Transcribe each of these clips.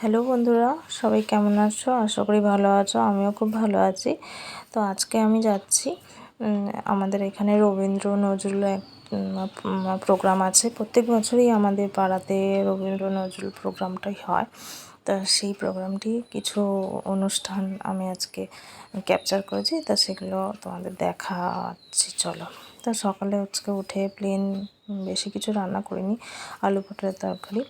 Hello বন্ধুরা, সবাই কেমন আছো? আশা করি ভালো আছো। আমিও খুব ভালো আছি। তো আজকে আমি যাচ্ছি, আমাদের এখানে রবীন্দ্র নজরুল এক প্রোগ্রাম আছে। প্রত্যেক বছরই আমাদের পাড়াতে রবীন্দ্র নজরুল প্রোগ্রামটাই হয়। তা সেই প্রোগ্রামটি কিছু অনুষ্ঠান আমি আজকে ক্যাপচার করেছি, তা সেগুলো তোমাদের দেখাচ্ছি। চলো। তা সকালে আজকে উঠে বেশি কিছু রান্না করিনি, আলু পটলের তরকারি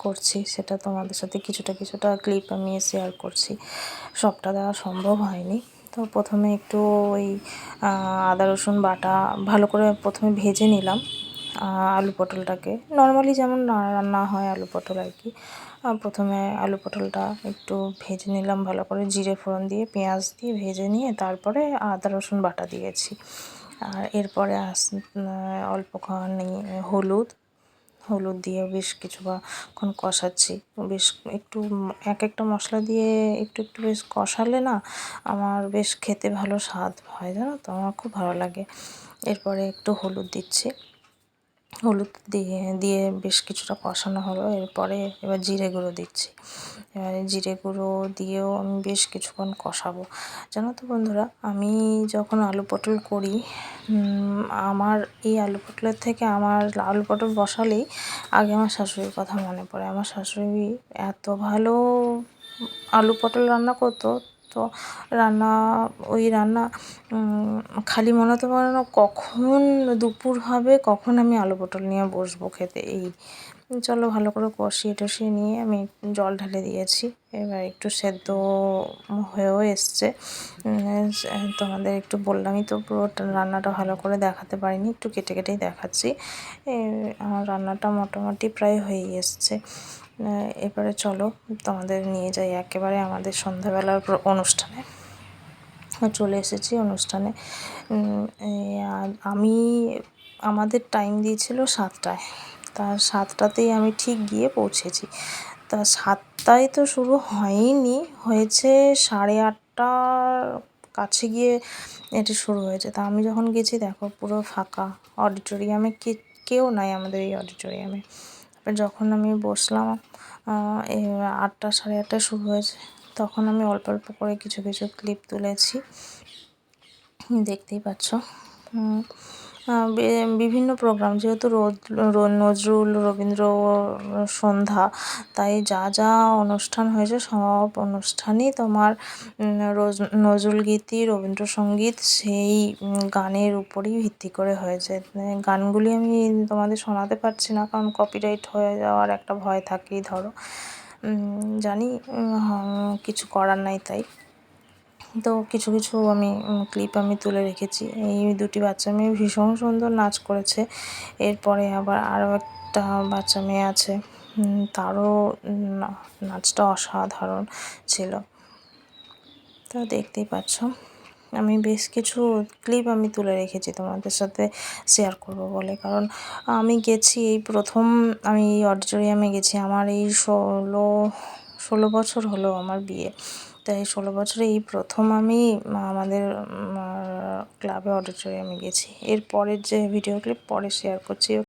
করছি। সেটা তোমাদের সাথে কিছুটা ক্লিপ আমি শেয়ার করছি। সবটা দেওয়া সম্ভব হয়নি। তো প্রথমে একটু ওই আদা রসুন বাটা ভালো করে প্রথমে ভেজে নিলাম। আলু পটলটাকে নর্মালি যেমন রান্না হয় আলু পটল আর কি। প্রথমে আলু পটলটা একটু ভেজে নিলাম ভালো করে, জিরে ফোড়ন দিয়ে পেঁয়াজ দিয়ে ভেজে নিয়ে তারপরে আদা রসুন বাটা দিয়েছি। আর এরপরে অল্পখানি হলুদ দিয়ে বেশ কিছুক্ষণ কষাচ্ছি। বেশ একটু এক একটা মশলা দিয়ে একটু বেশ কষালে না আমার বেশ খেতে ভালো স্বাদ হয়, জানো তো, আমার খুব ভালো লাগে। এরপরে একটু হলুদ দিচ্ছি, হলুদ দিয়ে বেশ কিছুটা কষানো হলো। এবার জিরে গুঁড়ো দিচ্ছি। এবারে জিরে গুঁড়ো দিয়েও আমি বেশ কিছুক্ষণ কষাবো। জানো তো বন্ধুরা, আমি যখন আলু পটল করি, আমার এই আলু পটলের থেকে আমার আলু পটল বসালেই আগে আমার শাশুড়ির কথা মনে পড়ে। আমার শাশুড়ি এত ভালো আলু পটল রান্না করতো। তো ওই রান্না খালি মনে হতে পারে না কখন দুপুর হবে, কখন আমি আলু পটল নিয়ে বসবো খেতে। চলো ভালো করে কষিয়ে নিয়ে আমি জল ঢেলে দিয়েছি। এবার একটু সেদ্ধ হয়েও এসছে। তোমাদের একটু বললামই তো, পুরো রান্নাটা ভালো করে দেখাতে পারিনি, একটু কেটেই দেখাচ্ছি। আমার রান্নাটা মোটামুটি প্রায় হয়ে এসছে। এবারে চলো তোমাদের নিয়ে যাই একেবারে আমাদের সন্ধ্যাবেলার অনুষ্ঠানে। চলে এসেছি অনুষ্ঠানে। আমাদের টাইম দিয়েছিল 7টায়, তা 7টাতেই আমি ঠিক গিয়ে পৌঁছেছি। তা 7টায় তো শুরু হয়নি, হয়েছে 8:30টার কাছে গিয়ে এটি শুরু হয়েছে। তা আমি যখন গেছি দেখো পুরো ফাঁকা, অডিটোরিয়ামে কেউ নাই আমাদের এই অডিটোরিয়ামে। যখন আমি বসলাম 8টা 8:30টায় শুরু হয়েছে, তখন আমি অল্প করে কিছু ক্লিপ তুলেছি, দেখতেই পাচ্ছ। বিভিন্ন প্রোগ্রাম, যেহেতু নজরুল রবীন্দ্র সন্ধ্যা, তাই যা অনুষ্ঠান হয়েছে সব অনুষ্ঠানই তোমার নজরুলগীতি রবীন্দ্রসঙ্গীত সেই গানের উপরেই ভিত্তি করে হয়েছে। গানগুলি আমি তোমাদের শোনাতে পারছি না, কারণ কপিরাইট হয়ে যাওয়ার একটা ভয় থাকেই, ধরো জানি, কিছু করার নাই। তাই তো কিছু ক্লিপ আমি তুলে রেখেছি। এই দুটি বাচ্চা মেয়ে ভীষণ সুন্দর নাচ করেছে। এরপরে আবার আরও একটা বাচ্চা মেয়ে আছে, তারও নাচটা অসাধারণ ছিল। তা দেখতেই পাচ্ছ, আমি বেশ কিছু ক্লিপ আমি তুলে রেখেছি তোমাদের সাথে শেয়ার করব বলে, কারণ আমি গেছি এই প্রথম, আমি এই অডিটোরিয়ামে গেছি। আমার এই 16 বছর হলো আমার বিয়ে। তাই 16 বছরে এই প্রথম আমি আমাদের ক্লাবে অডিটোরিয়ামে গেছি। এর পরের যে ভিডিও ক্লিপ পরে শেয়ার করছি।